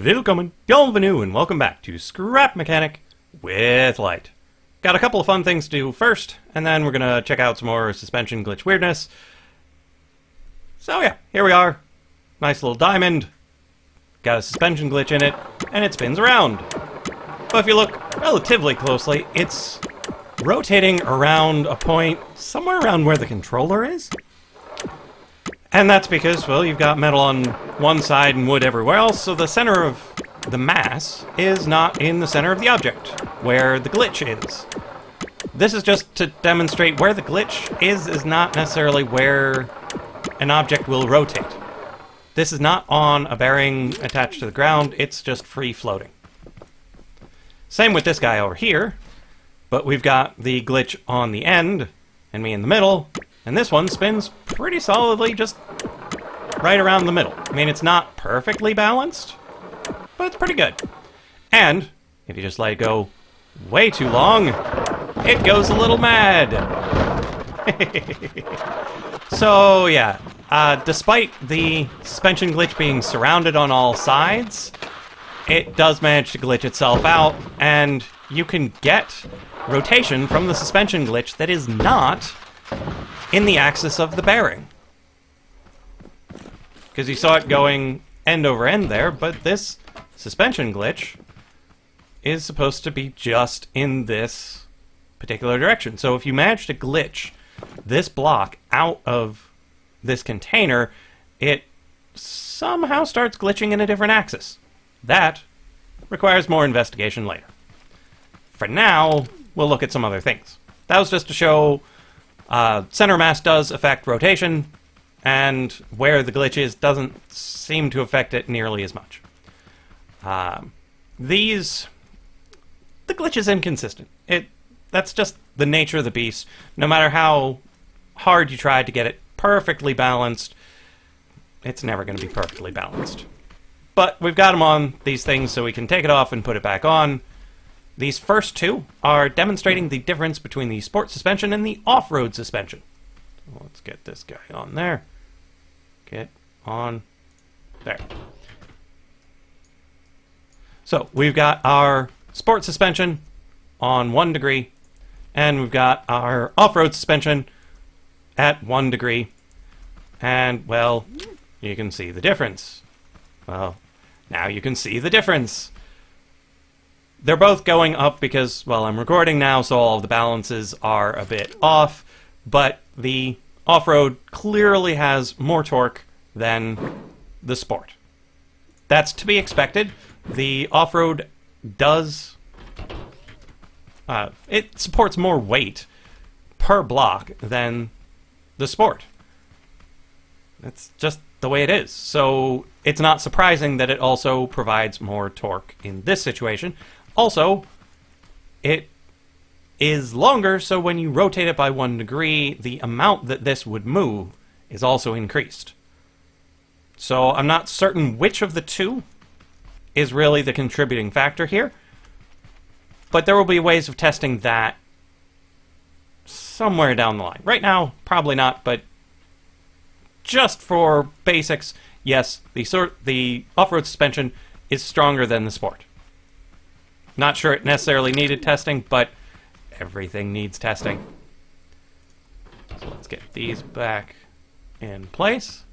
Willkommen, bienvenue, and welcome back to Scrap Mechanic with Lyte. Got a couple of fun things to do first, and then we're gonna check out some more suspension glitch weirdness. So yeah, here we are. Nice little diamond. Got a suspension glitch in it, and it spins around. But if you look relatively closely, it's rotating around a point somewhere around where the controller is. And that's because, well, you've got metal on one side and wood everywhere else, so the center of the mass is not in the center of the object, where the glitch is. This is just to demonstrate where the glitch is not necessarily where an object will rotate. This is not on a bearing attached to the ground, it's just free floating. Same with this guy over here, but we've got the glitch on the end, and me in the middle, and this one spins pretty solidly just right around the middle. I mean, it's not perfectly balanced, but it's pretty good. And if you just let it go way too long, it goes a little mad. So yeah, despite the suspension glitch being surrounded on all sides, it does manage to glitch itself out, and you can get rotation from the suspension glitch that is not in the axis of the bearing. Because you saw it going end over end there, but this suspension glitch is supposed to be just in this particular direction. So if you manage to glitch this block out of this container, it somehow starts glitching in a different axis. That requires more investigation later. For now, we'll look at some other things. That was just to show center mass does affect rotation, and where the glitch is doesn't seem to affect it nearly as much. The glitch is inconsistent. That's just the nature of the beast. No matter how hard you try to get it perfectly balanced, it's never going to be perfectly balanced. But we've got them on these things so we can take it off and put it back on. These first two are demonstrating the difference between the sport suspension and the off-road suspension. Let's get this guy on there. Get on there. So we've got our sport suspension on 1 degree, and we've got our off-road suspension at 1 degree. And, well, you can see the difference. Well, now you can see the difference. They're both going up because, well, I'm recording now, so all of the balances are a bit off, but the off-road clearly has more torque than the sport. That's to be expected. The off-road does... it supports more weight per block than the sport. That's just the way it is. So it's not surprising that it also provides more torque in this situation. Also, it is longer, so when you rotate it by 1 degree, the amount that this would move is also increased. So I'm not certain which of the two is really the contributing factor here, but there will be ways of testing that somewhere down the line. Right now, probably not, but just for basics, yes, the off-road suspension is stronger than the sport. Not sure it necessarily needed testing, but everything needs testing. So let's get these back in place.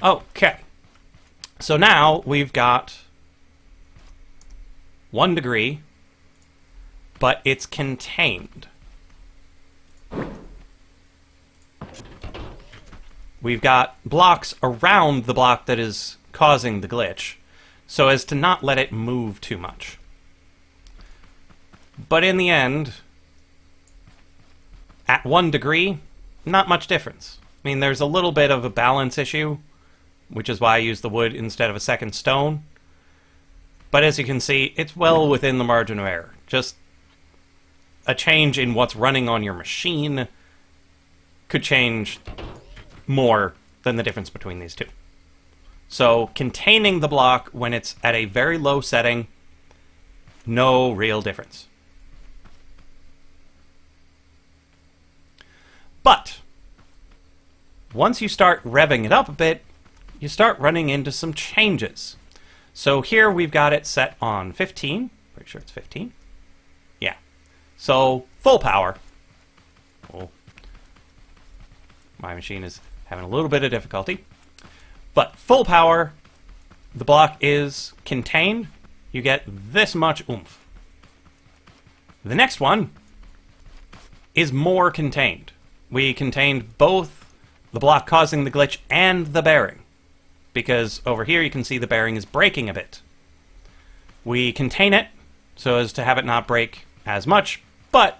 Okay. So now we've got 1 degree, but it's contained. We've got blocks around the block that is causing the glitch, so as to not let it move too much. But in the end, at 1 degree, not much difference. I mean, there's a little bit of a balance issue, which is why I use the wood instead of a second stone. But as you can see, it's well within the margin of error. Just a change in what's running on your machine could change more than the difference between these two. So containing the block when it's at a very low setting, no real difference. But once you start revving it up a bit, you start running into some changes. So here we've got it set on 15. Pretty sure it's 15. Yeah. So full power. Oh. My machine is having a little bit of difficulty. But full power, the block is contained. You get this much oomph. The next one is more contained. We contained both the block causing the glitch and the bearing, because over here you can see the bearing is breaking a bit. We contain it so as to have it not break as much, but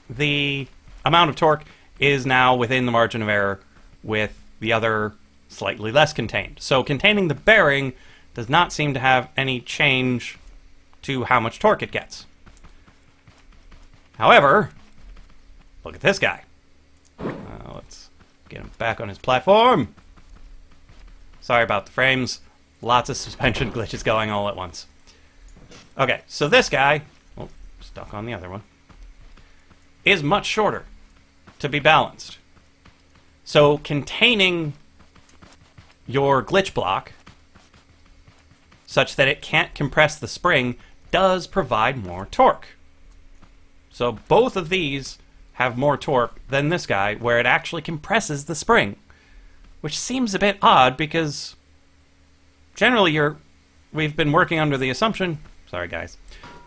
the amount of torque is now within the margin of error with the other slightly less contained. So containing the bearing does not seem to have any change to how much torque it gets. However, look at this guy. Let's get him back on his platform. Sorry about the frames. Lots of suspension glitches going all at once. Okay, so this guy, oh, stuck on the other one, is much shorter to be balanced. So containing your glitch block such that it can't compress the spring does provide more torque. So both of these have more torque than this guy, where it actually compresses the spring, which seems a bit odd because generally we've been working under the assumption, sorry guys,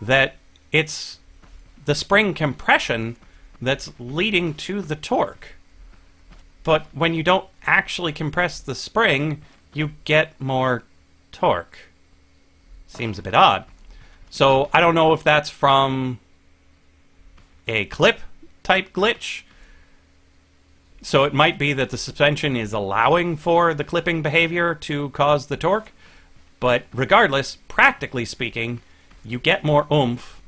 that it's the spring compression that's leading to the torque. But when you don't actually compress the spring, you get more torque. Seems a bit odd. So I don't know if that's from a clip type glitch. So it might be that the suspension is allowing for the clipping behavior to cause the torque. But regardless, practically speaking, you get more oomph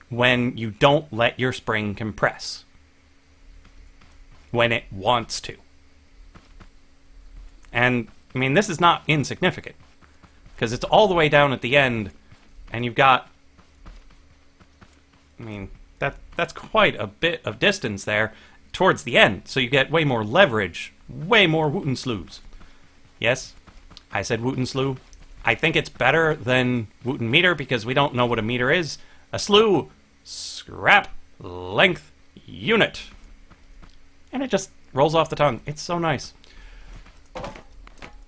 when you don't let your spring compress, when it wants to. And, I mean, this is not insignificant, because it's all the way down at the end, and you've got, I mean, that's quite a bit of distance there towards the end, so you get way more leverage, way more Wooten slews. Yes, I said Wooten slew. I think it's better than Wooten meter, because we don't know what a meter is. A slew, scrap length unit. And it just rolls off the tongue. It's so nice.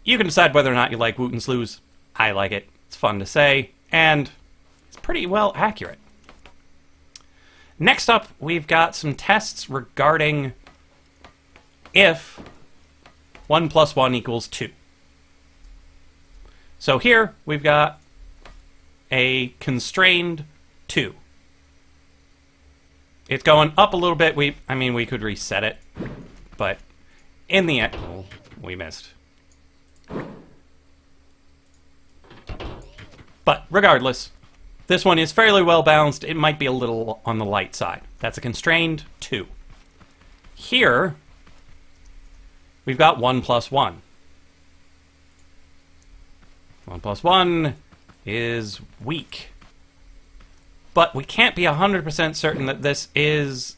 You can decide whether or not you like Wooten slews. I like it. It's fun to say, and it's pretty well accurate. Next up, we've got some tests regarding if 1 + 1 = 2. So here, we've got a constrained 2. It's going up a little bit. I mean, we could reset it, but in the end, oh, we missed. But regardless, this one is fairly well balanced. It might be a little on the light side. That's a constrained 2. Here, we've got 1 + 1. 1 + 1 is weak. But we can't be 100% certain that this is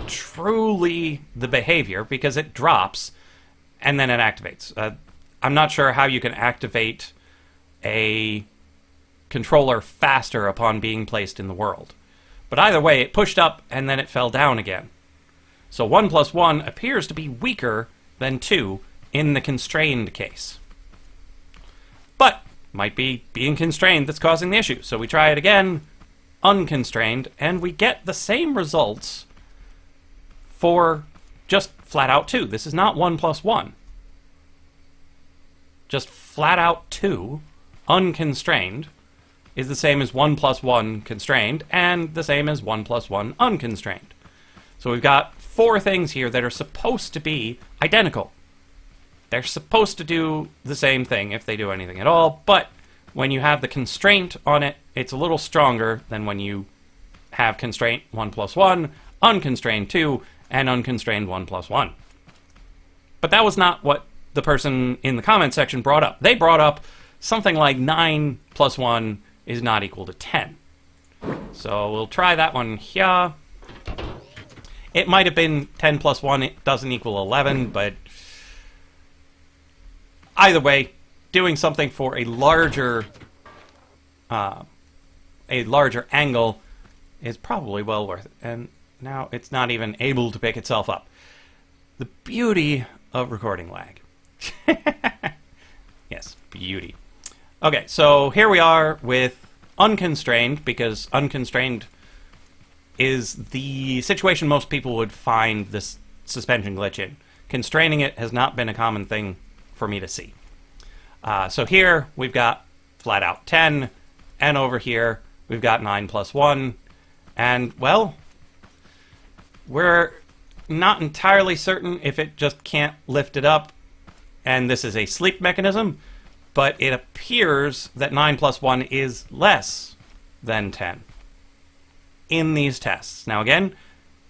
truly the behavior, because it drops and then it activates. I'm not sure how you can activate a controller faster upon being placed in the world. But either way, it pushed up and then it fell down again. So 1 + 1 appears to be weaker than 2 in the constrained case. But might be being constrained that's causing the issue. So we try it again, unconstrained, and we get the same results for just flat out 2. This is not 1 + 1. Just flat out 2, unconstrained, is the same as 1 + 1 constrained, and the same as 1 + 1 unconstrained. So we've got 4 things here that are supposed to be identical. They're supposed to do the same thing if they do anything at all, but when you have the constraint on it, it's a little stronger than when you have constraint 1 + 1, unconstrained 2, and unconstrained 1 + 1. But that was not what the person in the comment section brought up. They brought up something like 9 + 1 is not equal to 10. So we'll try that one here. It might have been 10 + 1 it doesn't equal 11, but either way, doing something for a larger angle is probably well worth it. And now it's not even able to pick itself up. The beauty of recording lag. Yes, beauty. Okay, so here we are with unconstrained, because unconstrained is the situation most people would find this suspension glitch in. Constraining it has not been a common thing for me to see. So here we've got flat out 10, and over here we've got 9 plus 1, and, well, we're not entirely certain if it just can't lift it up, and this is a sleep mechanism, but it appears that 9 plus 1 is less than 10 in these tests. Now again,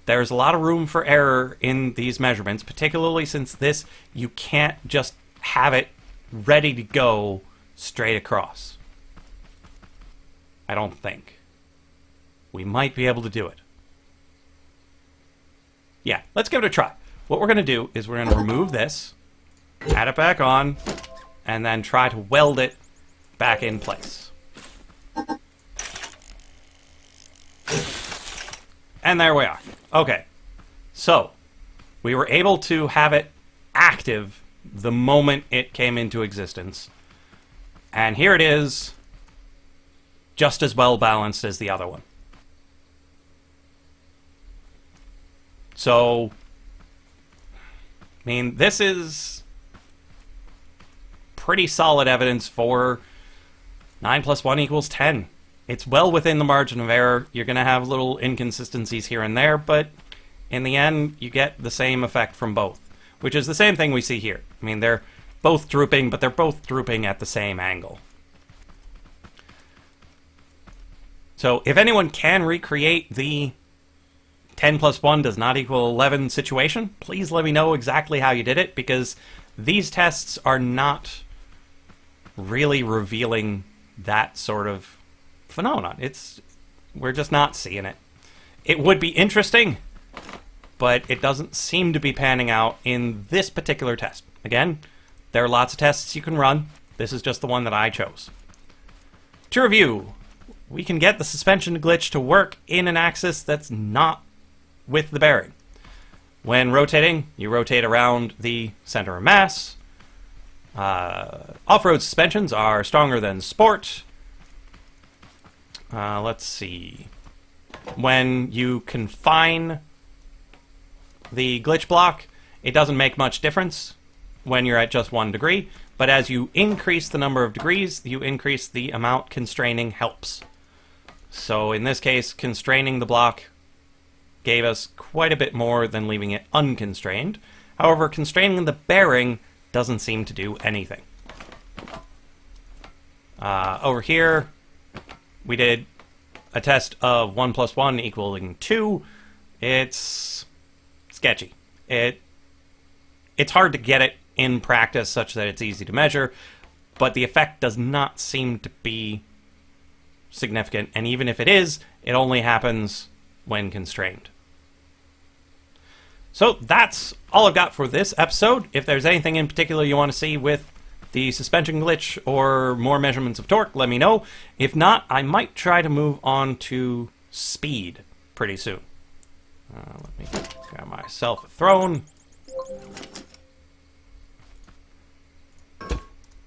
there's a lot of room for error in these measurements, particularly since this, you can't just have it ready to go straight across. I don't think. We might be able to do it. Yeah, let's give it a try. What we're going to do is we're going to remove this, add it back on, and then try to weld it back in place. And there we are. Okay, so we were able to have it active the moment it came into existence. And here it is, just as well balanced as the other one. So, I mean, this is pretty solid evidence for 9 plus 1 equals 10. It's well within the margin of error. You're going to have little inconsistencies here and there, but in the end, you get the same effect from both, which is the same thing we see here. I mean, they're both drooping, but they're both drooping at the same angle. So if anyone can recreate the 10 plus 1 does not equal 11 situation, please let me know exactly how you did it, because these tests are not really revealing that sort of phenomenon. We're just not seeing it. It would be interesting, but it doesn't seem to be panning out in this particular test. Again, there are lots of tests you can run. This is just the one that I chose. To review, we can get the suspension glitch to work in an axis that's not with the bearing. When rotating, you rotate around the center of mass. Off-road suspensions are stronger than sport. Let's see. When you confine the glitch block, it doesn't make much difference when you're at just 1 degree, but as you increase the number of degrees, you increase the amount constraining helps. So in this case, constraining the block gave us quite a bit more than leaving it unconstrained. However, constraining the bearing doesn't seem to do anything. Over here, we did a test of 1 plus 1 equaling 2. It's sketchy. It's hard to get it in practice such that it's easy to measure, but the effect does not seem to be significant, and even if it is, it only happens when constrained. So that's all I've got for this episode. If there's anything in particular you want to see with the suspension glitch or more measurements of torque, let me know. If not, I might try to move on to speed pretty soon. Let me grab myself a throne.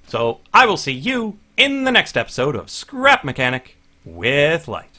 So I will see you in the next episode of Scrap Mechanic with Lyte.